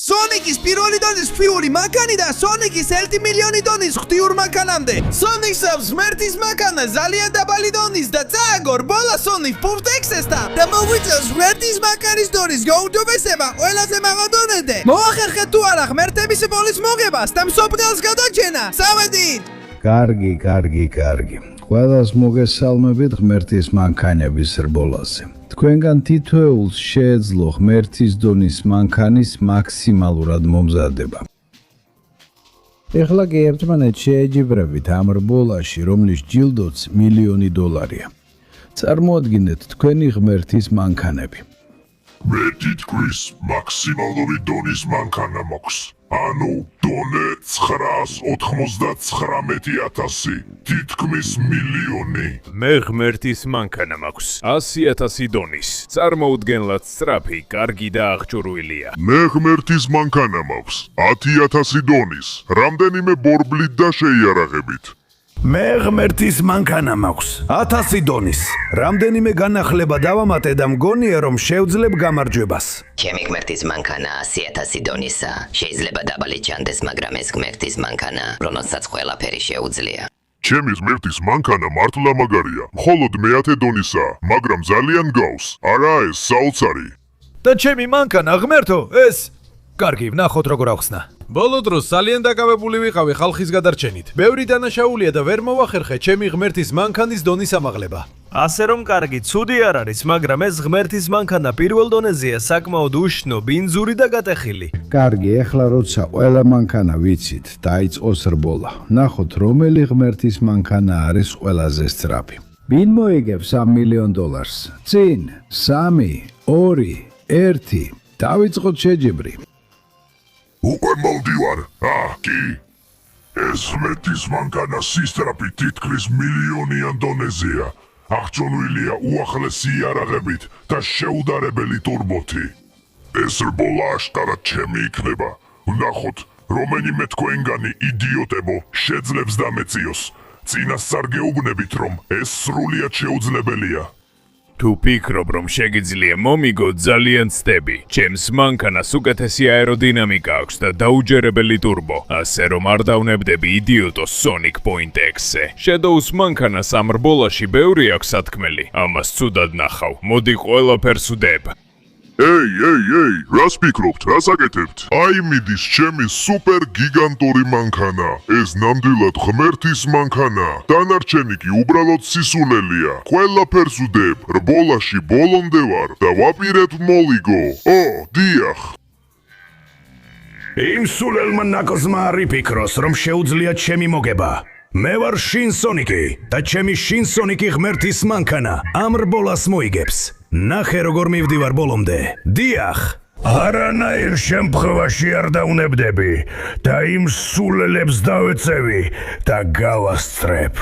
სონიკის პირველი დონის ფიური მანქანი და სონიკის 1 მილიონი დონის ღვთიურ მანქანამდე. სონიკს აქვს ღმერთის მანქანა ძალიან დაბალი დონის და წააგორ ბოლა სონიკ პურტექსესთან და მოვიწევს ღმერთის მანქანის დონის გაუმჯობესება ყველაზე მაღალ დონემდე. მოახერხეთ თუ არა ღმერთების ბოლის მოგებას და მსოფლიოს გადაჩენა. სამედით. კარგი. ყველას მოგესალმებით ღმერთის მანქანების რბოლაზე. თქვენგან თითოეულს შეეძლო ღმერთის დონის მანქანის მაქსიმალურად მომზადება. ეხლა კი ერთმანეთს შეეჯიბრებით ამ რბოლაში, რომლის ჯილდოც $1,000,000-ია. წარმოადგინეთ თქვენი ღმერთის მანქანები. მე თითქმის მაქსიმალური დონის მანქანა მაქვს. ანუ დონე 999,000, თითქმის მილიონი. მე ღმერთის მანქანა მაქვს 100,000 დონის. წარმოუდგენლად სწრაფი, კარგი და აღჭურვილია. მე ღმერთის მანქანა მაქვს 10,000 დონის. რამდენიმე ბორბლით და შეიარაღებით. მე ღმერთის მანქანა მაქვს 1000 დონის. რამდენიმე განახლება დავამატე და მგონია რომ შევძლებ გამარჯვებას. ჩემი ღმერთის მანქანა 100,000 დონისა. შეიძლება დაბალი ჩანდეს, მაგრამ ეს ღმერთის მანქანა, რომელსაც ყველაფერი შეუძლია. ჩემი ღმერთის მანქანა მართლა მაგარია. მხოლოდ მე-10 დონისაა, მაგრამ ძალიან გავს. არაა ეს საოცარი. და ჩემი მანქანა ღმერთო, ეს კარგი, ვნახოთ როგორ ახსნა. ბოლო დროს ძალიან დაკავებული ვიყავი ხალხის გადარჩენით. ბევრი დანაშაულია და ვერ მოვახერხე ჩემი ღმერთის მანქანის დონის ამაღლება. ასე რომ კარგი, ცუდი არ არის, მაგრამ ეს ღმერთის მანქანა პირველ დონეზეა, საკმაოდ უშნო, ბინძური და გატეხილი. კარგი, ეხლა როცა ყველა მანქანა ვიცით, დაიწყოს რბოლა. ნახოთ, რომელი ღმერთის მანქანა არის ყველაზე სწრაფი. ვინ მოიგებს $1 მილიონ? წინ, 3, 2, 1. დავიწყოთ შეჯიბრი. უკვე მოვდივარ. კი. ეს ღმერთის მანქანა სისწრაფი თითქმის მილიონიან დონეზეა. აღჭურვილია უახლესი იარაღებით და შეუდარებელი ტურბოთი. ეს რბოლა აშკარად ჩემი იქნება. ვნახოთ, რომელიმე თქვენგანი იდიოტებო შეძლებს დამეციოს. წინასწარ გეუბნებით, რომ ეს სრულიად შეუძლებელია. თუ ფიქრობ, რომ შეგიძლია მომიგო, ძალიან ცდები. ჩემს მანქანას უკეთესი აეროდინამიკა აქვს და დაუჯერებელი ტურბო, ასე რომ არ დავნებდები იდიოტო Sonic Point X-ზე. Shadows მანქანას ამ რბოლაში ბევრი აქვს სათქმელი. ამას ცუდად ნახავ. მოდი ყველაფერს ვდებ. ეი, რას ფიქრობთ, რას აკეთებთ? აი მიდის ჩემი სუპერ გიგანტური მანქანა. ეს ნამდვილად ღმერთის მანქანა. დანარჩენი კი უბრალოდ სისულელია. ყველაფერს ვდებ, რბოლაში ბოლომდე ვარ და ვაპირებ მოლიგო. დიახ. იმ სულელმა ნაკოზმა არ იფიქროს, რომ შეუძლია ჩემი მოგება. მე ვარ შინ სონიკი და ჩემი შინ სონიკი ღმერთის მანქანა ამ რბოლას მოიგებს. ნახე როგორ მივდივარ ბოლომდე. დიახ. არანაირ შემთხვევაში არ დავნებდები და იმ სულელებს დავეცევი და გავასწრებ.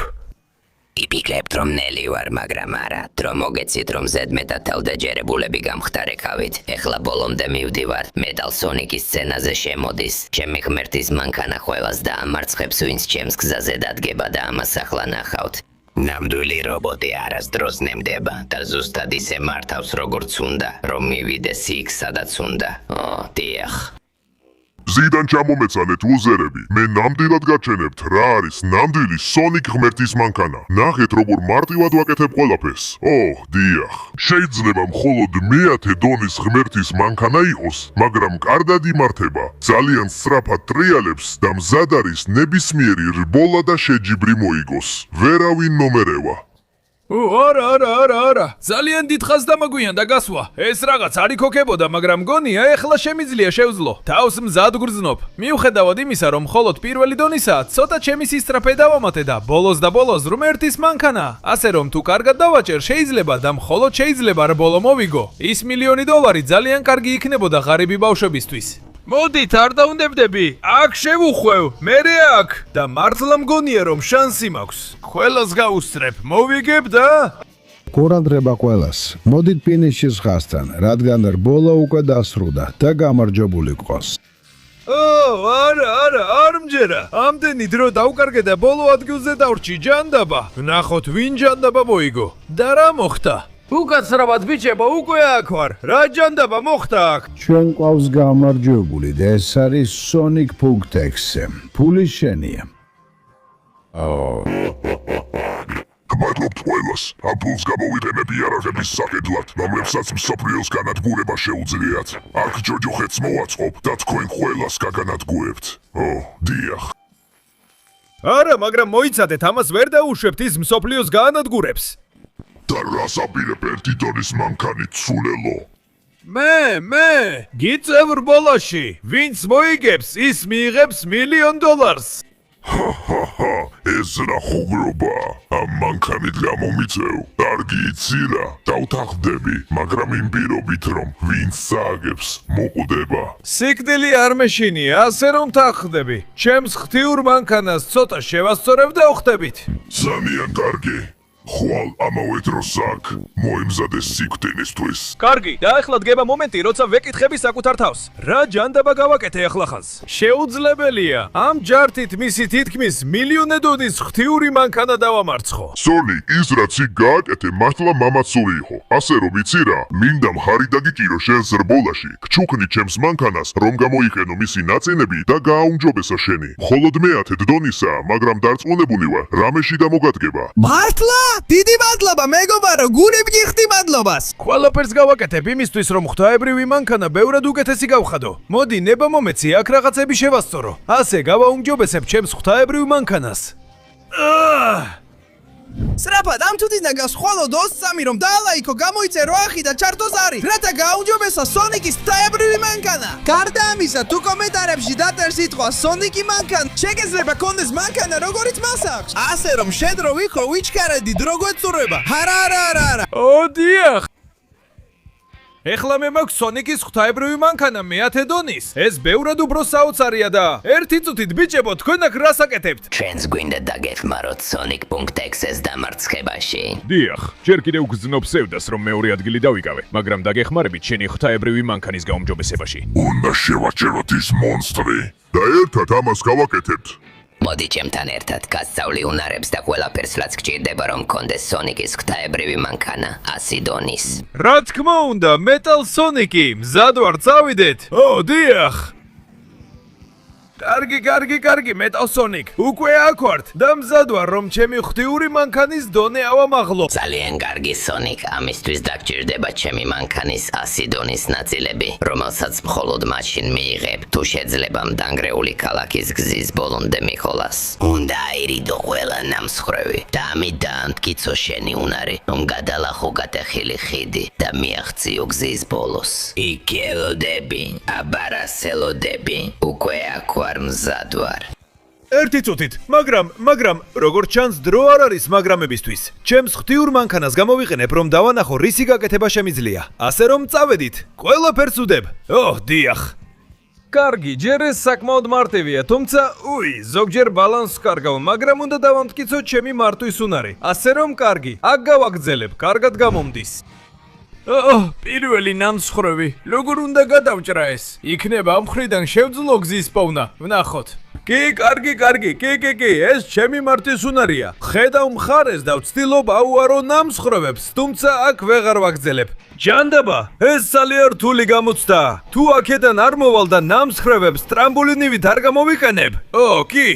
იფიქრებთ რომ ნელი ვარ, მაგრამ არა. დრო მოგეცით რომ ზედმეტად თავდაჯერებულები გამხდარეკავით. ეხლა ბოლომდე მივდივარ. მეტალ სონიკის სცენაზე შემოდის. ჩემი ღმერთის მანქანა ყველას დაამარცხებს, ვინც ჩემს გზაზე დადგება და ამას ახლა ნახავთ. ნამდვილი რობოტი არასდროს ნემდება და ზუსტად ისე მართავს როგორც უნდა, რომ მივიდეს იქ სადაც უნდა. დიახ. ზიდან ჩამომეცანეთ ლუზერები. მე ნამდვილად გაჩვენებთ რა არის ნამდვილი Sonic ღმერთის მანქანა. ნახეთ როგორ მარტივად ვაკეთებ ყველაფერს. დიახ. შეიძლება მხოლოდ მე-10 დონის ღმერთის მანქანა იყოს, მაგრამ კარგად იმართება. ძალიან სწრაფად ტრიალებს და მზად არის ნებისმიერი რბოლა და შეჯიბრი მოიგოს. ვერავინ ნომერევა. არა. ძალიან დიდხანს დამაგვიანდა გასვლა. ეს რაღაც არ იქოქებოდა, მაგრამ მგონია ეხლა შემიძლია შევძლო. თავს მზად გრძნობ. მიუხედავად იმისა, რომ მხოლოდ პირველი დონისაა, ცოტა ჩემი სისწრაფე დავამატე და ბოლოს ღმერთის მანქანა. ასე რომ თუ კარგად დავაჭერ, შეიძლება და მხოლოდ შეიძლება რბოლო მოვიგო. ის $1,000,000 ძალიან კარგი იქნებოდა ღარიბი ბავშვებისთვის. მოდით, არ დაუნდებდები. აქ შევუხვევ, მერე აქ და მართლა მგონია რომ შანსი მაქვს. ყველას გავუსწრებ, მოვიგებ და ყურადღება ყველას. მოდით ფინიშის ხაზთან, რადგან რბოლა უკვე დასრულდა და გამარჯვებული გყავს. არ მჯერა. ამდენი დრო დავკარგე და ბოლო ადგილზე დავრჩი ჯანდაბა. ვნახოთ ვინ ჯანდაბა მოიგო. და რა მოხდა? უკაცრავად ბიჭებო, უკვე აქ ვარ. რა ჯანდაბა მოხდა აქ? ჩვენ ყავს გამარჯვებული და ეს არის Sonic.exe. ფული შენია. გმადლობთ ყველას. ამ ფულს გამოვიყენებ იარაღების საკედლად, რომლებსაც მსოფლიოს განადგურება შეუძლიათ. აქ ჯოჯოხეთს მოვაწყობ და თქვენ ყველას გაგანადგურებთ. დიახ. არა, მაგრამ მოიცადეთ, ამას ვერ დაუშვებთ ის მსოფლიოს გაანადგურებს. და რას აპირებ ერთი დონის მანქანით სულელო? მე გიწევ რბოლაში, ვინც მოიგებს, ის მიიღებს $1,000,000. ეს რა ხუღრობა? ამ მანქანით გამომიწევ. კარგი იცი რა, დავთანხმდები, მაგრამ იმ პირობით რომ ვინც წააგებს, მოკვდება. სიკვდილი არ მეშინია, ასე რომ თანხმდები. ჩემს ღვთიურ მანქანას ცოტა შევასწორებ და ვხვდებით. ძალიან კარგი. ხვალ ამავე დროს აქ მოემზადეს სიკვდილისთვის. კარგი, და ახლა დგება მომენტი, როცა ვეკითხები საკუთარ თავს. რა ჯანდაბა გავაკეთე ახლახანს? შეუძლებელია. ამ ჯართით მისი თითქმის $1,000,000 ღვთიური მანქანა დავამარცხო. სონი, ის რაც იქ გააკეთე, მართლა მამაცური იყო. ასე რომ იცი რა, მინდა მხარი დაგიკირო შენს რბოლაში. გჩუქნი ჩემს მანქანას, რომ გამოიყენო მისი ნაწილები და გააუმჯობესა შენი. მხოლოდ მეათე დონისაა, მაგრამ დარწმუნებული ვარ, რამეში გამოგადგება. მართლა? დიდი მადლობა მეგობარო, გული მგიხდი მადლობას. ყველაფერს გავაკეთებ იმისთვის, რომ ღვთაებრივი მანქანა ბევრად უკეთესი გავხადო. მოდი, ნება მომეცი, აქ რაღაცები შევასწორო. ასე გავაუმჯობესებ ჩემს ღვთაებრივ მანქანას. სრაფად, ამ თუთიდან გასხვალოდ 23 რომ დაალაიქო, გამოიწერო ახი და ჩართო ზარი, რათა გააუმჯობესა Sonic-ის ღვთაებრივი მანქანა. გარდა ამისა, თუ კომენტარებში დატერ სიტყვა Sonic-ი მანქანა, შეგეძლება კონდეს მანქანა, როგორიც მას აქვს. ასე რომ შედრო ვიქო, ვიჩქარედი დრო გვეწურება. არა. დიახ. ეხლა მე მაქვს Sonic-ის ღვთაებრივი მანქანა მეათე დონის. ეს ბევრად უფრო საოცარია და ერთი წუთით ბიჭებო, თქვენ აქ რას აკეთებთ? ჩვენს გვინდა დაგეხმაროთ Sonic.exe-ს დამარცხებაში. დიახ, ჯერ კიდევ გძნობ სევდას, რომ მეორე ადგილი დავიკავე, მაგრამ დაგეხმარებით შენი ღვთაებრივი მანქანის გაუმჯობესებაში. უნდა შევაჭეროთ ის მონსტრი და ერთად ამას გავაკეთებთ. მოდი ჩემთან ერთად გასწავლი უნარებს და ყველაფერს, რაც გჭირდება, რომ კონდეს Sonic-ის ღვთაებრივი მანქანა 100 დონის. რა თქმა უნდა, Metal Sonic-ი, მზად ვარ, წავიდეთ. დიახ. კარგი, Metal Sonic. უკვე აქ ვართ და მზად ვარ, რომ ჩემი ღვთიური მანქანის დონე ავამაღლო. ძალიან კარგი Sonic, ამისთვის დაგჭირდება ჩემი მანქანის 100 დონის ნაწილები, რომელსაც მხოლოდ მაშინ მიიღებ, თუ შეძლება მდანგრეული ქალაქის გზის ბოლომდე მიხოლას. უნდა აირიდო ყველა ნამსხვრევი და ამით დაამტკიცო შენი უნარი, რომ გადალახო გატეხილი ხიდი და მიაღწიო გზის ბოლოს. იქ ელოდები, აბარასელოდები, უკვე აქ ვარ, მზად ვარ. ერთი წუთით, მაგრამ როგორც ჩანს დრო არ არის მაგრამებისთვის. ჩემს ღვთიურ მანქანას გამოვიყენებ, რომ დავანახო რისი გაკეთება შემიძლია. ასე რომ წავედით, ყველაფერს უდებ. დიახ. კარგი, ჯერ ეს საკმაოდ მარტივია, თუმცა ზოგჯერ ბალანსს კარგავ, მაგრამ უნდა დავამტკიცო ჩემი მართვის უნარი. ასე რომ კარგი, აქ გავაგრძელებ, კარგად გამომდის. პირველი ნამსხვრევი, როგორ უნდა გადავჭრა ეს? იქნება ამ მხრიდან შევძლო გზის პოვნა, ვნახოთ. კი, კარგი, ეს ჩემი მართვის უნარია. ხედავ მხარეს და ვცდილობ აუარო ნამსხვრევებს, თუმცა აქ ვეღარ ვაგრძელებ. ჯანდაბა, ეს ძალიან რთული გამოცდა. თუ აქედან არ მოვალ და ნამსხვრევებს ტრამბოლინივით არ გამოვიყენებ. კი.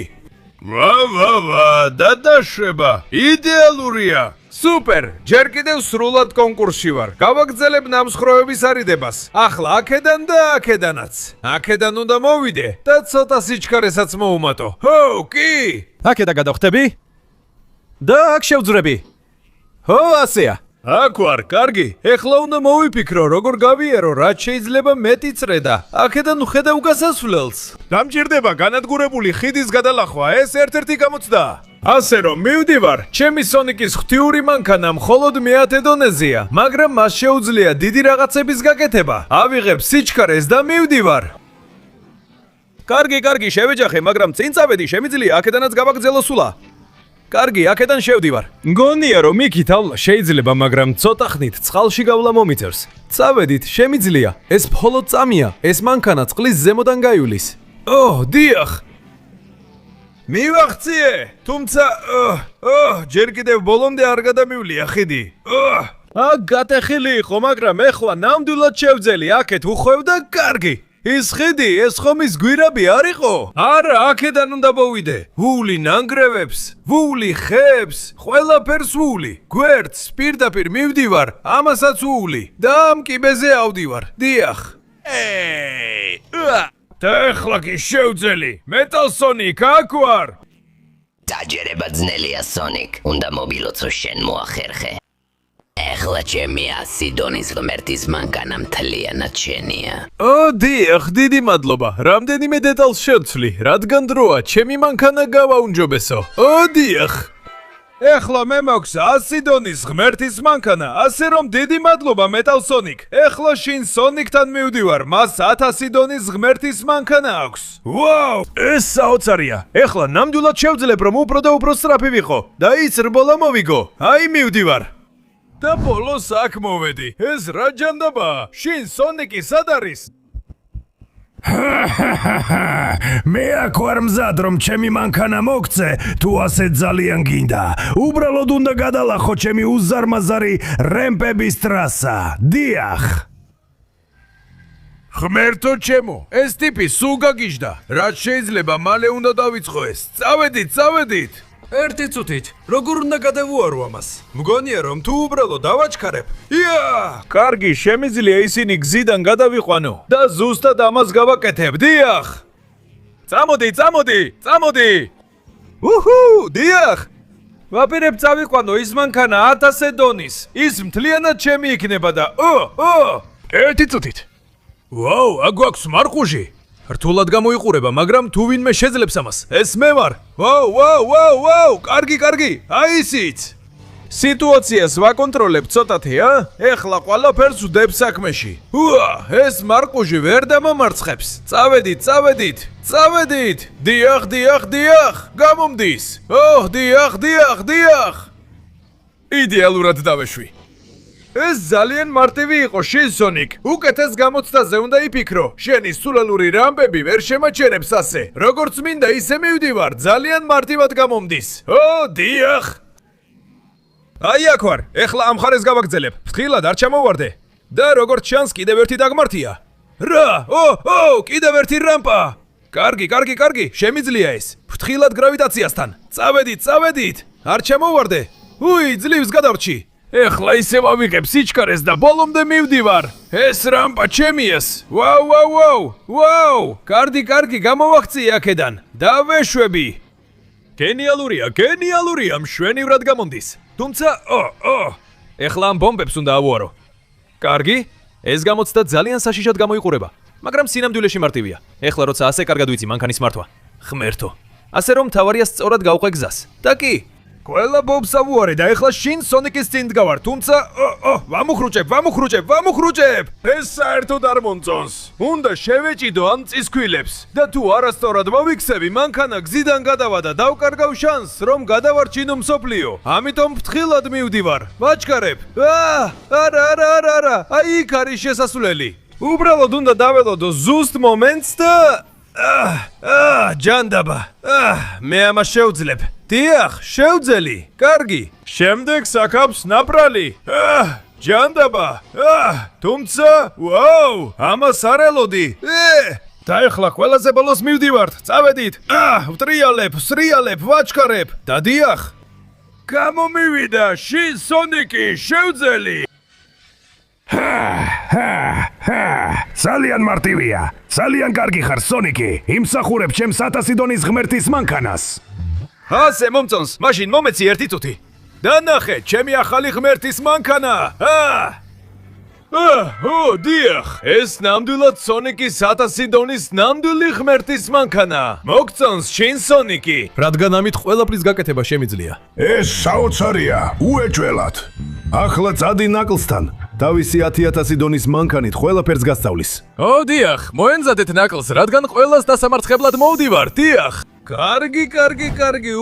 დადაშვება, იდეალურია. სუპერ, ჯერ კიდევ სრულად კონკურსში ვარ. გავაგრძელებ ნამსხვრევების არიდებას. ახლა აქედან და აქედანაც. აქედან უნდა მოვიდე და ცოტა სიჩქარესაც მოუმატო. კი. აქედა გადავხტები? და აქ შევძრები. ასეა. აქ ვარ, კარგი. ეხლა უნდა მოვიფიქრო, როგორ გავიარო, რაც შეიძლება მეტი წრედა. აქედან ვხედავ გასასვლელს. დამჭირდება განადგურებული ხიდის გადალახვა, ეს ერთ-ერთი გამოცდაა. ასე რომ მივდივარ, ჩემი Sonic-ის ღვთიური მანქანა მხოლოდ მეათე დონეზეა, მაგრამ მას შეუძლია დიდი რაღაცების გაკეთება. ავიღებ სიჩქარეს და მივდივარ. კარგი, შევეჯახე, მაგრამ წინ წავედი, შემიძლია აქედანაც გავაგრძელო სულა. კარგი, აქედან შევდივარ. მგონია, რომ იქით ავლა შეიძლება, მაგრამ ცოტა ხნით წყალში გავლა მომიწევს. წავედით, შემიძლია. ეს მხოლოდ წამია, ეს მანქანა წყლის ზემოდან გაივლის. დიახ. მივახციე, თუმცა ჯერ კიდევ ბოლომდე არ გადამივლია ხიდი. გატეხილი იყო, მაგრამ ეხლა ნამდვილად შევძელი, აქეთ უხვევ და კარგი. ის ხიდი, ეს ხომ ის გვირაბი არ იყო? არა, აქედან უნდა მოვიდე. ვული ნანგრევებს, ვული ხეებს, ყველაფერს ვული. გვერდს პირდაპირ მივდივარ, ამასაც ვული და ამ კიბეზე ავდივარ. დიახ. და ეხლა კი შევძელი. Metal Sonic, აქ ვარ. დაჯერება ძნელია, Sonic. უნდა მობილოცო შენ მოახერხე. ეხლა ჩემი 100 დონის ღმერთის მანქანა მთლიანად შენია. დიახ, დიდი მადლობა. რამდენიმე დეტალს შევცვლი, რადგან დროა, ჩემი მანქანა გავაუნჯობესო. დიახ. ეხლა მე მაქვს 100 დონის ღმერთის მანქანა, ასე რომ დიდი მადლობა Metal Sonic. ეხლა შინ Sonic-თან მივდივარ, მას 1000 დონის ღმერთის მანქანა აქვს. ვაუ, ეს საოცარია. ეხლა ნამდვილად შევძლებ, რომ უფრო და უფრო სწრაფი ვიყო და ის რბოლა მოვიგო. აი მივდივარ. და ბოლოს აქ მოვედი. ეს რა ჯანდაბაა? შინ Sonic-ი სად არის? მე აქ ვარ მზად რომ ჩემი მანქანა მოგცე, თუ ასე ძალიან გინდა. უბრალოდ უნდა გადალახო ჩემი უზარმაზარი რემპების ტრასა. დიახ. ღმერთო ჩემო, ეს ტიპი სულ გაგიჟდა. რაც შეიძლება მალე უნდა დავიწყო ეს. წავედით. ერთი წუთით, როგორ უნდა გადავუარო ამას? მგონია რომ თუ უბრალოდ დავაჩქარებ. კარგი, შემიძლია ისინი გზიდან გადავიყვანო და ზუსტად ამას გავაკეთებ. დიახ. წამოდი. დიახ. ვაპირებ წავიყვანო ის მანქანა 1000 დონის. ის მთლიანად ჩემი იქნება და ერთი წუთით. ვაუ, აქ გვაქვს მარყუჟი. რთულად გამოიყურება, მაგრამ თუ ვინმე შეძლებს ამას, ეს მე ვარ. ვაუ, კარგი, აი ისიც. სიტუაციას ვაკონტროლებ ცოტათი, ეხლა ყველაფერს ვდებ საქმეში. ეს მარყუჟი ვერ დამამარცხებს. წავედით. დიახ, გამომდის. დიახ. იდეალურად დავეშვი. ეს ძალიან მარტივი იყო, შენ Sonic. უკეთეს გამოცდაზე უნდა იფიქრო. შენი სულელური რამბები ვერ შემაჩერებს ასე. როგორც მინდა, ისე მივდივარ, ძალიან მარტივად გამომდის. დიახ. აი აქ ვარ. ეხლა ამ ხარეს გავაგრძელებ. ფრთხილად არ ჩამოვარდე. და როგორც ჩანს, კიდევ ერთი დაგმართია. რა? კიდევ ერთი რამპა. კარგი, შემიძლია ეს. ფრთხილად გრავიტაციასთან. წავედით. არ ჩამოვარდე. ძლივს გადავრჩი. ეხლა ისე ვავიღებ სიჩქარეს და ბოლომდე მივდივარ. ეს რამპა ჩემიეს. ვაუ. კარგი, გამოვაღწია აქედან. დავეშვები. გენიალურია, მშვენივრად გამომდის. თუმცა, ეხლა ამ ბომბებს უნდა ავუარო. კარგი, ეს გამოცდა ძალიან საშიშად გამოიყურება, მაგრამ სინამდვილეში მარტივია. ეხლა როცა ასე კარგად ვიცი მანქანის მართვა. ღმერთო. ასე რომ თავარია სწორად გავყვე გზას. და კი, ყველა ბომბს ავუარე და ეხლა შინ Sonic-ის წინ დგავარ, თუმცა ვამუხრუჭებ. ეს საერთოდ არ მომწონს. უნდა შევეჭიდო ამ წისქვილებს და თუ არასწორად მოვიქცევი, მანქანა გზიდან გადავა და დავკარგავ შანსს, რომ გადავარჩინო მსოფლიო. ამიტომ ფრთხილად მივდივარ. ვაჩქარებ. არა. აი იქ არის შესასვლელი. უბრალოდ უნდა დაველოდო ზუსტ მომენტს და ჯანდაბა. მე ამას შევძლებ. დიახ, შევძელი. კარგი. შემდეგ საქავს ნაპრალი. ჯანდაბა. თუმცა, ვაუ, ამას არ ელოდი. და ეხლა ყველაზე ბოლოს მივდივართ. წავედით. ვტრიალებ, სრიალებ, ვაჩქარებ. და დიახ. გამომივიდა შინ Sonic-ი, შევძელი. ძალიან მარტივია. ძალიან კარგი ხარ, Sonic-ი. იმსახურებ ჩემს 1000 დონის ღმერთის მანქანას. ასე მომწონს, მაშინ მომეცი ერთი წუთი. და ნახე, ჩემი ახალი ღმერთის მანქანა. დიახ, ეს ნამდვილად Sonic-ის 1000 დონის ნამდვილი ღმერთის მანქანა. მოგწონს შინ Sonic-ი? რადგან ამით ყველაფრის გაკეთება შემიძლია. ეს საოცარია, უეჭველად. ახლა წადი ნაკლსთან. თავისი 10000 დონის მანქანით ყველაფერს გასწავლის. დიახ, მოენზადეთ ნაკლს, რადგან ყველას დასამარცხებლად მოვდივარ. დიახ. კარგი,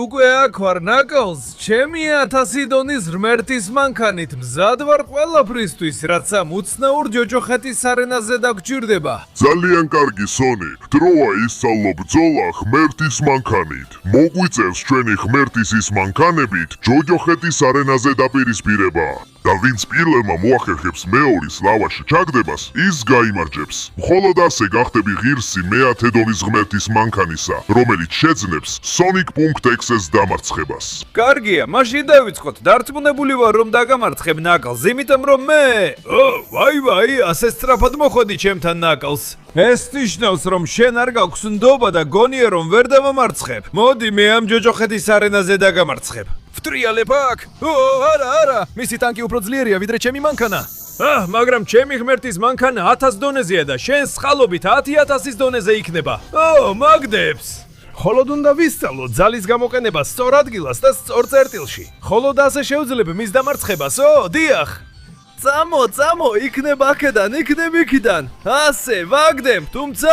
უკვე აქ ვარ ნაკლს. ჩემი 1000 დონის ღმერთის მანქანით მზად ვარ ყველაფრისთვის, რაც ამ უცნაურ ჯოჯოხეთის არენაზე დაგჭირდება. ძალიან კარგი, Sonic. დროა ისწავლო ბრძოლა ღმერთის მანქანით. მოგვიწევს ჩვენი ღმერთის ის მანქანებით ჯოჯოხეთის არენაზე დაპირისპირება. და ვინც პირველმა მოახერხებს მეორის ლავაში ჩაგდებას, ის გაიმარჯვებს. მხოლოდ ასე გახდები ღირსი მეათე დონის ღმერთის მანქანისა, რომელიც შეძნებს Sonic.exe-ს დამარცხებას. კარგია, მაშინ დავიწყოთ. დარწმუნებული ვარ, რომ დაგამარცხებ ნაკლს, იმიტომ რომ მე ვაი, ასე სწრაფად მოხვედი ჩემთან ნაკლს. ეს ნიშნავს, რომ შენ არ გაქვს ნდობა და გონია რომ ვერ დამამარცხებ. მოდი მე ამ ჯოჯოხეთის არენაზე დაგამარცხებ. ვტრიალებ აქ? არა, მისი ტანკი უფრო ძლიერია ვიდრე ჩემი მანქანა. მაგრამ ჩემი ღმერთის მანქანა 1000 დონეზეა და შენს წყალობით 10000-ის დონეზე იქნება. მაგდებს. холод უნდა ვისწავლოთ ძალის გამოყენება სწორ ადგილას და სწორ წერტილში. холод ასე შეუძლებ მის დამარცხებას. დიახ. წამო, იქნება აქედან, იქნებ იქიდან. ასე, ვაგდებ, თუმცა,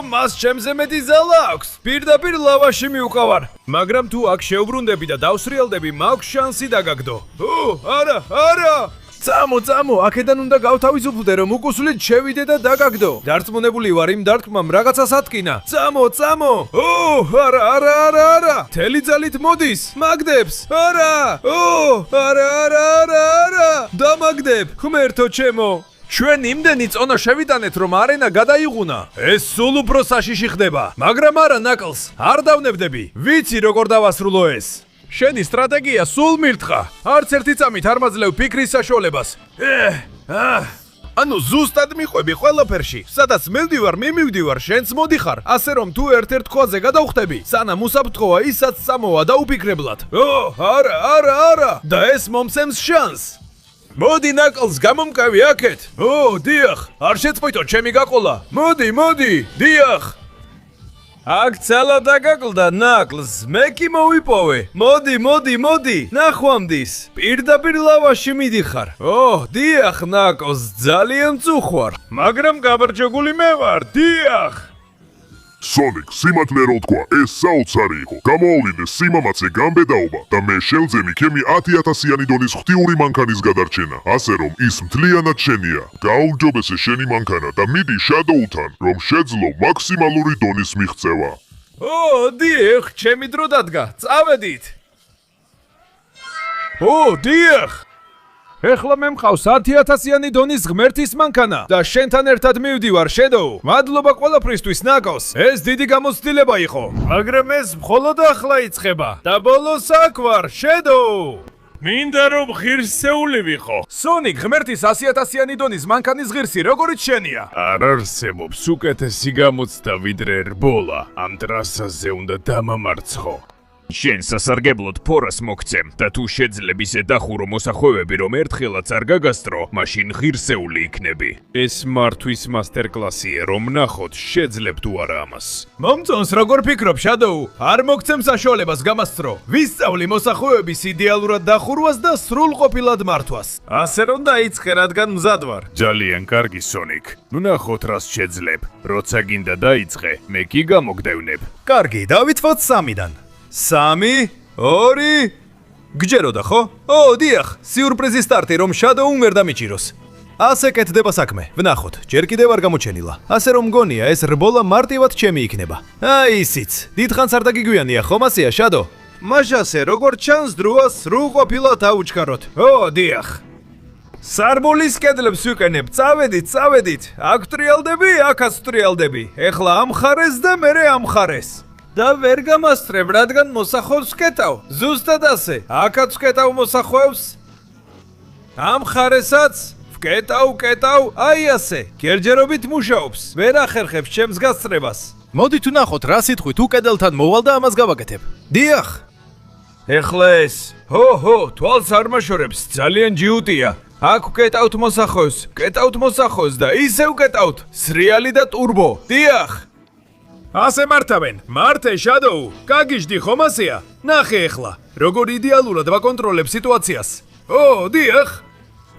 მას ჩემზე მეტი ზალა აქვს. პირდაპირ ლავაში მივყავარ. მაგრამ თუ აქ შევბრუნდები და დავსრიალდები, მაქვს შანსი დაგაგდო. არა. წამო, აქედან უნდა გავთავისუფლდე, რომ უკუსლით შევიდე და დაგაგდო. დარწმუნებული ვარ იმ დარტყმამ რაღაცას ატკინა. წამო. არა. თელი ძალით მოდის. მაგდებს. არა. დამაგდებ. ღმერთო ჩემო. ჩვენ იმდენი წონა შევიტანეთ, რომ არენა გადაიღუნა. ეს სულ უფრო საშიში ხდება. მაგრამ არა ნაკლს. არ დავნებდები. ვიცი როგორ დავასრულო ეს. შენი სტრატეგია სულ მირთხა. არც ერთი წამით არ მაძლევ ფიქრის საშუალებას. ანუ ზუსტად მიყვები ყველაფერში. სადაც მივდივარ, შენც მოდიხარ. ასე რომ თუ ერთ-ერთ ქვაზე გადავხტები, სანამ უსაფრთხოა, ისაც წამოვა და უფიქრებლად. არა. და ეს მომცემს შანსს. მოდი ნაკლს გამომკავი აქეთ. დიახ. არ შეწყვიტო ჩემი გაყოლა. მოდი. დიახ. აქ ძალა დაგაკლდა ნაკლს, მე კი მოვიპოვე. მოდი, ნახვამდის. პირდაპირ ლავაში მიდიხარ. დიახ ნაკლს, ძალიან წუხვარ. მაგრამ გაბარჯებული მე ვარ, დიახ. Sonic, სიმართლე რო თქვა, ეს საოცარი იყო. გამოავლინე სიმამაცე გამბედაობა და მე შევძენი ჩემი 10000-იანი დონის ღვთიური მანქანის გადარჩენა, ასე რომ ის მთლიანად შენია. გაუმჯობესე შენი მანქანა და მიდი Shadow-თან, რომ შეძლო მაქსიმალური დონის მიღწევა. დიახ, ჩემი დრო დადგა. წავედით. დიახ. ეხლა მე მყავს 10000-იანი დონის ღმერთის მანქანა და შენთან ერთად მივდივარ, Shadow. მადლობა ყველაფრისთვის, ნაკლს. ეს დიდი გამოცდილება იყო. მაგრამ ეს მხოლოდ ახლა იწყება. და ბოლოს აქ ვარ, Shadow. მინდა რომ ღირსეული ვიყო. Sonic ღმერთის 10000-იანი დონის მანქანის ღირსი როგორიც შენია? არ არსებობს უკეთესი გამოცდა ვიდრე რბოლა. ამ ტრასაზე უნდა დამამარცხო. შენ სასარგებლოდ ფორას მოგცემ და თუ შეძლებ ისე დახურო მოსახვევები, რომ ერთხელაც არ გაგასტრო, მაშინ ღირსეული იქნები. ეს მართვის მასტერკლასია, რომ ნახოთ შეძლებ თუ არა ამას. მომწონს როგორ ფიქრობ, Shadow? არ მოგცემ საშუალებას გამასწრო. ვისწავლი მოსახვევების იდეალურად დახურვას და სრულყოფილად მართვას. ასე რომ დაიწყე, რადგან მზად ვარ. ძალიან კარგი, Sonic. ნუ ნახოთ რას შეძლებ. როცა გინდა დაიწყე, მე კი გამოგდევნებ. კარგი, დავითვოთ 3-დან. 3, 2, გჯეროდა ხო? დიახ, სიურპრიზი სტარტი, რომ Shadow-უმ ვერ დამიჭიროს. ასე კეთდება საქმე. ვნახოთ, ჯერ კიდევ არ გამოჩენილა. ასე რომ მგონია, ეს რბოლა მარტივად ჩემი იქნება. ისიც. დიდხანს არ დაგიგვიანია, ხომ ასეა, Shadow? მაშასე, როგორც ჩანს, დროა სრულყოფილად აუჩქაროთ. დიახ. სარბოლის კედლებს ვიყენებ. წავედით. აქ ვტრიალდები, აქაც ვტრიალდები. ეხლა ამ ხარეს და მერე ამ ხარეს. და ვერ გამასწრებ, რადგან მოსახვევს ვკეტავ. ზუსტად ასე. აქაც ვკეტავ მოსახვევს. ამ ხარესაც ვკეტავ, აი ასე. გერჯერობით მუშაობს. ვერ ახერხებს ჩემს გასწრებას. მოდი თუ ნახოთ რა სიტყვით უკედელთან მოვალ და ამას გავაკეთებ. დიახ. ეხლა ეს. თვალს არ მაშორებს, ძალიან ჯიუტია. აქ ვკეტავთ მოსახვევს და ისევ ვკეტავთ. სრიალი და ტურბო. დიახ. ასე მართავენ. მართე, Shadow. გაგიჟდი ხომ ასეა? ნახე ეხლა, როგორ იდეალურად ვაკონტროლებ სიტუაციას. დიახ.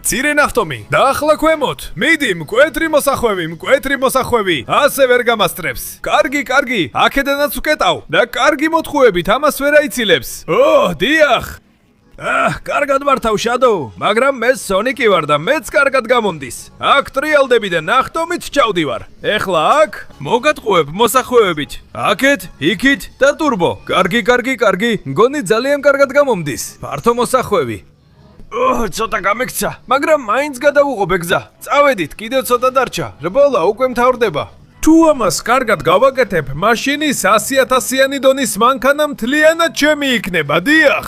ცირე ნახტომი. და ახლა ქვემოთ. მიდი, მკვეთრი მოსახვევი. ასე ვერ გამასწრებს. კარგი. აქედანაც ვკეტავ და კარგი მოთხუებით ამას ვერ აიცილებს. დიახ. კარგად მართავ, Shadow, მაგრამ მე Sonic-ი ვარ და მეც კარგად გამომდის. აქ ტრიალდები და ნახტომით ჩავდივარ. ეხლა აქ მოგატყუებ მოსახვევებით. აქეთ, იქით და ტურბო. კარგი. მგონი ძალიან კარგად გამომდის. ფართო მოსახვევი. ცოტა გამექცა, მაგრამ მაინც გადავუღობ გზა. წავედით, კიდევ ცოტა დარჩა. რბოლა უკვე მთავრდება. თუ ამას კარგად გავაკეთებ, მაშინ ის 100,000-იანი დონის მანქანა მთლიანად ჩემი იქნება, დიახ.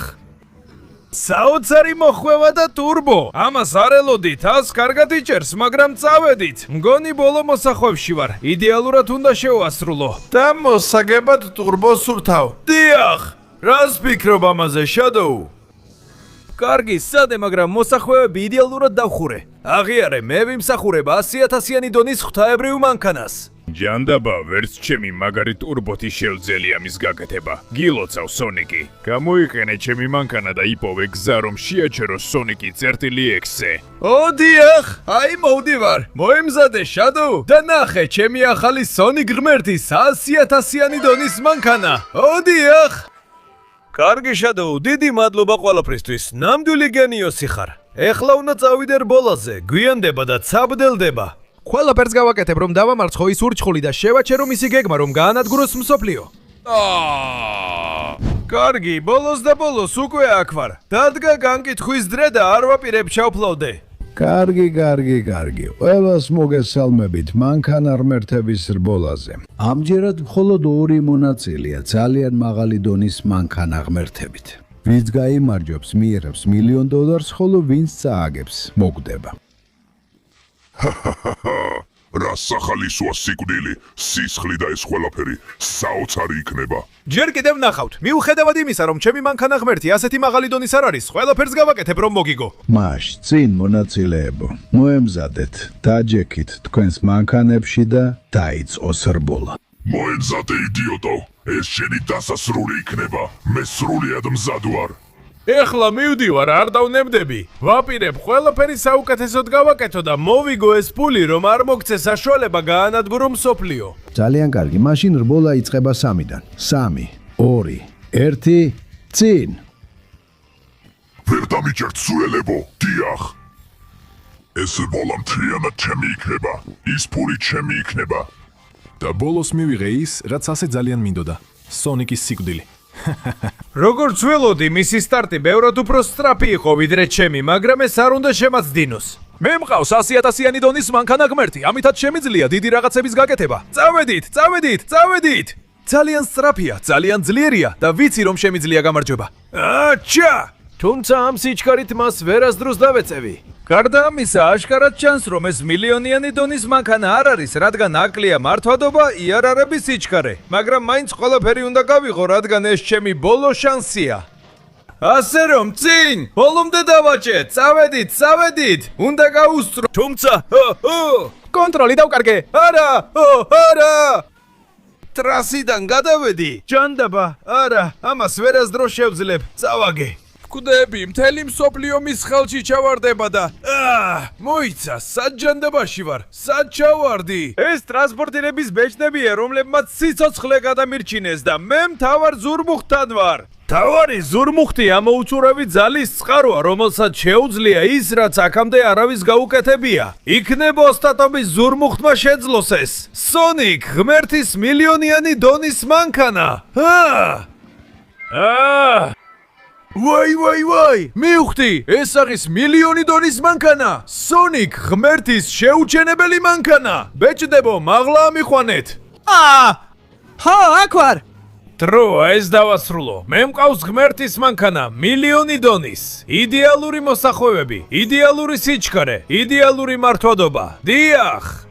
საოცარი მოხვევა და ტურბო. ამას არ ელოდით, ას კარგად იჭერს, მაგრამ წავედით. მგონი ბოლო მოსახვევში ვარ. იდეალურად უნდა შევასრულო. და მოსაგებად ტურბოს ვთავ. დიახ. რას ფიქრობ ამაზე, Shadow? კარგი, სადე, მაგრამ მოსახვევები იდეალურად დავხურე. აღიარე, მე ვიმსახურება 100,000-იანი დონის ღვთაებრივ მანქანას. ჯანდაბა, ვერც ჩემი მაგარი ტურბოთი შეუძელია მის გაკეთება. გილოცავ სონიკი. გამოიყენე ჩემი მანქანა და იპოვე გზა, რომ შეაჩერო სონიკი წერტილი X-ზე. დიახ, აი მოვდივარ. მოემზადე Shadow და ნახე, ჩემი ახალი Sonic ღმერთის 100,000-იანი დონის მანქანა. დიახ. კარგი Shadow, დიდი მადლობა ყველაფრისთვის. ნამდვილი გენიოსი ხარ. ეხლა უნდა წავიდე რბოლაზე, გვიანდება და ცაბდელდება. ყველაფერს გავაკეთებ, რომ დავამარცხო ის ურჩხული და შევაჩერო მისი გეგმა, რომ გაანადგუროს მსოფლიო. კარგი, ბოლოს და ბოლოს უკვე აქ ვარ. დადგა განკითხვის დრე და არ ვაპირებ ჩავფლავდე. კარგი. ყველას მოგესალმებით მანქანა ღმერთების რბოლაზე. ამჯერად მხოლოდ 2 მონაწილეა ძალიან მაღალი დონის მანქანა ღმერთებით. ვინც გაიმარჯვებს, მიიღებს $1,000,000, ხოლო ვინც წააგებს, მოკვდება. რა სახალისოა სიკვდილი, სისხლი და ეს ყველაფერი საოცარი იქნება. ჯერ კიდევ ნახავთ. მიუხედავად იმისა, რომ ჩემი მანქანა ღმერთი ასეთი მაღალი დონის არ არის, ყველაფერს გავაკეთებ, რომ მოგიგო. მაშ, წინ მონაწილეებო, მოემზადეთ, დაჯექით თქვენს მანქანებში და დაიწყოს რბოლა. მოემზადე იდიოტო, ეს შენი დასასრული იქნება. მე სრულიად მზად ვარ. ეხლა მივდივარ, არ დავნებდები. ვაპირებ, ყველაფერი საუკეთესოდ გავაკეთო და მოვიგო ეს ფული, რომ არ მოგცე საშუალება გაანადგურო მსოფლიო. ძალიან კარგი, მაშინ რბოლა იწყება 3-დან. 3, 2, 1, წინ. ვერ დამიჯერთ სუელებო, დიახ. ეს რბოლა მთლიანად ჩემი იქნება. ის ფული ჩემი იქნება. და ბოლოს მივიღე ის, რაც ასე ძალიან მინდოდა. სონიკის სიკვდილი. როგორც ველოდი, მისი სტარტი ბევრად უფრო სწრაფი იყო ვიდრე ჩემი, მაგრამ ეს არ უნდა შემაცდინოს. მე მყავს 100,000-იანი დონის მანქანა ღმერთი, ამითაც შემიძლია დიდი რაღაცების გაკეთება. წავედით! ძალიან სწრაფია, ძალიან ძლიერია და ვიცი რომ შემიძლია გამარჯვება. აჩა! თუმცა ამ სიჩქარით მას ვერასდროს დავეწევი. გარდა ამისა, აშკარად ჩანს, რომ ეს $1,000,000-იანი დონის მანქანა არ არის, რადგან აკლია მართვადობა, იარარების სიჩქარე. მაგრამ მაინც ყველაფერი უნდა გავიღო, რადგან ეს ჩემი ბოლო შანსია. ასე რომ, წინ! ბოლომდე დავაჭეთ! წავედით! უნდა გაუსწრო. თუმცა, კონტროლი დავკარგე. არა! ტრასიდან გადავედი. ჯანდაბა, არა, ამას ვერასდროს შევძლებ. წავაგე. კვდები, მთელი მსოფლიო მის ხელში ჩავარდება და მოიცა, სად ჯანდაბაში ვარ, სად ჩავარდი? ეს ტრანსპორტირების ბეჭდებია, რომლებმაც სიცოცხლე გადამირჩინეს და მე მთავარ ზურმუხტთან ვარ. თავარი ზურმუხტი ამოუწურავი ძალის წყაროა, რომელსაც შეუძლია ის, რაც აქამდე არავის გაუკეთებია. იქნებ ოსტატობის ზურმუხტმა შეძლოს ეს. Sonic, ღმერთის $1,000,000-იანი დონის მანქანა. ვაი! მივხვდი, ეს არის $1,000,000 დონის მანქანა. Sonic, ღმერთის შეუჩენებელი მანქანა. ბეჭდებო, მაღლა ამიყვანეთ. აქ ვარ. დროა ეს დავასრულო. მე მყავს ღმერთის მანქანა, $1,000,000 დონის. იდეალური მოსახვევები, იდეალური სიჩქარე, იდეალური მართვადობა. დიახ.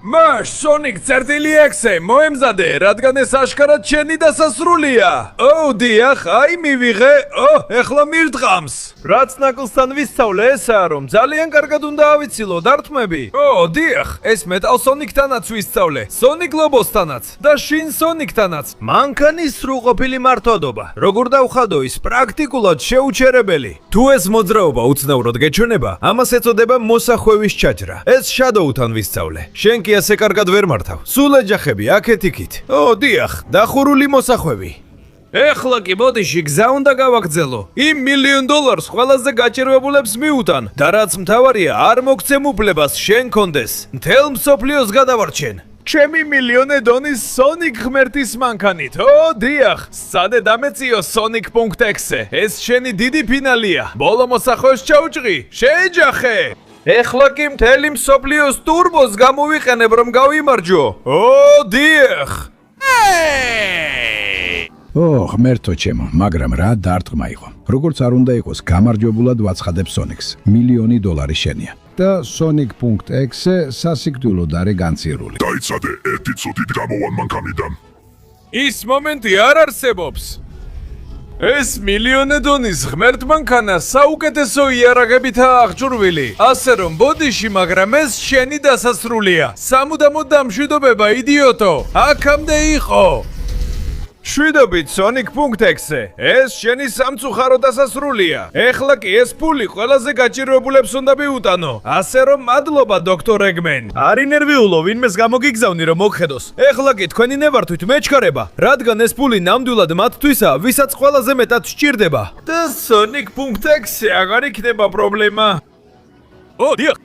მაშ, Sonic წერტილი X-ზე, მოემზადე, რადგან ეს აშკარად შენი დასასრულია. დიახ, აი მივიღე. ეხლა მირდღამს. რაც ნაკლსთან ვისწავლე, ესაა, რომ ძალიან კარგად უნდა ავიცილო დარტყმები. დიახ, ეს Metal Sonic-თანაც ვისწავლე, Sonic Lobos-თანაც და შინ Sonic-თანაც. მანქანის სრულყოფილი მართვადობა. როგორ დავხადო ის პრაქტიკულად შეუჩერებელი. თუ ეს მოძრაობა უცნაურად გეჩვენება, ამას ეწოდება მოსახვევის ჩაჯრა. ეს Shadow-თან ვისწავლე. შენ კი ასე კარგად ვერ მართავ. სულ ეჯახები აქეთ-იქით. დიახ, დახურული მოსახვევი. ეხლა კი ბოდიში გზა უნდა გავაგრძელო. იმ $1,000,000 ყველაზე გაჭირვებულებს მიუტან და რაც მთავარია, არ მოგცემ უფლებას შენ კონდეს. მთელ მსოფლიოს გადავარჩენ. ჩემი მილიონე დონის Sonic ღმერთის მანქანით. ო, დიახ, სადე დამეციო Sonic.exe. ეს შენი დიდი ფინალია. ბოლო მოსახვეს ჩაუჭრი. შეეჯახე. ეხლა კი მთელი მსოფლიოს ტურბოს გამოვიყენებ რომ გავიმარჯო. ო, დიახ. ო, ღმერთო ჩემო, მაგრამ რა დარტყმა იყო. როგორც არ უნდა იყოს, გამარჯვებულად ვაცხადებ Sonic-ს. მილიონი დოლარი შენია. და Sonic.exe სასიკვდილოდ არის განცირული. დაიცადე, ერთი წუთით გამოვან მანქანიდან. ის მომენტი არ არსებობს. ეს მილიონე დონის ღმერთ მანქანა საუკეთესო იარაღებითაა აღჭურვილი. ასე რომ ბოდიში, მაგრამ ეს შენი დასასრულია. სამუდამოდ დამშვიდობება, იდიოტო. აქამდე იყო. შვიდობით Sonic.exe. ეს შენი სამწუხარო დასასრულია. ეხლა კი ეს ფული ყველაზე გაჭირვებულებს უნდა მიუტანო. ასე რომ მადლობა დოქტორ ეგმენ. არ ინერვიულო, ვინმეს გამოგიგზავნი რომ მოგხედოს. ეხლა კი თქვენი ნევართვით მეჩქარება, რადგან ეს ფული ნამდვილად მათთვისაა, ვისაც ყველაზე მეტად სჭირდება. და Sonic.exe აღარ იქნება პრობლემა. ო, დიახ.